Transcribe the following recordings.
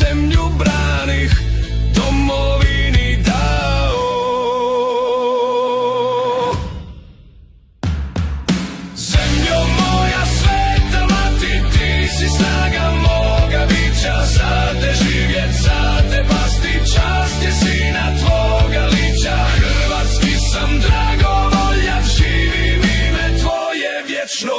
zemlju branih domovini dao. Zemljo moja sveta mati, ti si snaga moga bića, za te živjet, za te pasti, čast je sina tvoga lića. Hrvatski sam dragovoljac, živim ime tvoje vječno.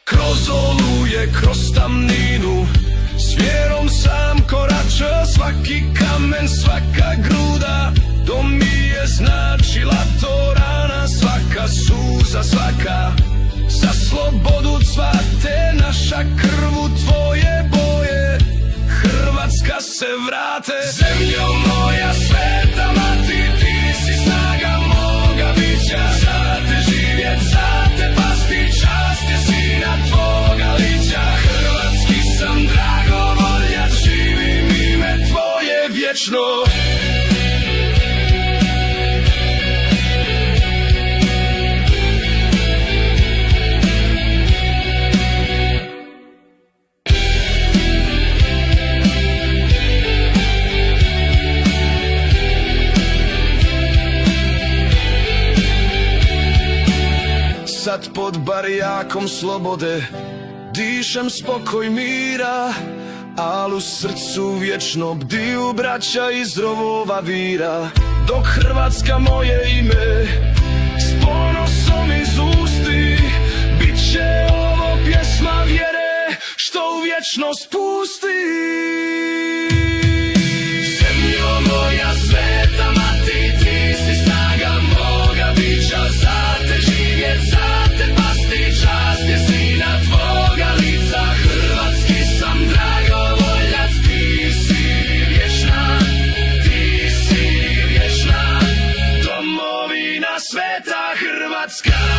Kroz oluje, kroz tamninu, s vjerom sam korača, svaki kamen, svaka gruda, to mi je značila to rana, svaka suza, svaka za slobodu cvate, naša krvu tvoje boje, Hrvatska se vrate. Zemljo moja sveta mati, ti si snaga moga bića, za te živjet, za te pasti, čast je sina tvoga lića. Hrvatski sam dragovoljac, živim ime tvoje vječno. Sad pod barjakom slobode dišem spokoj mira, al u srcu vječno bdiju braća iz rovova vira. Dok Hrvatska moje ime s ponosom izusti, bit će ovo pjesma vjere što u vječnost pusti. Zemljo moja sveta mati, ti si snaga moga bića, za te živjet, za te pasti, čast je sina tvoga lica. Hrvatski sam dragovoljac, ti si vječna, ti si vječna, domovina sveta Hrvatska.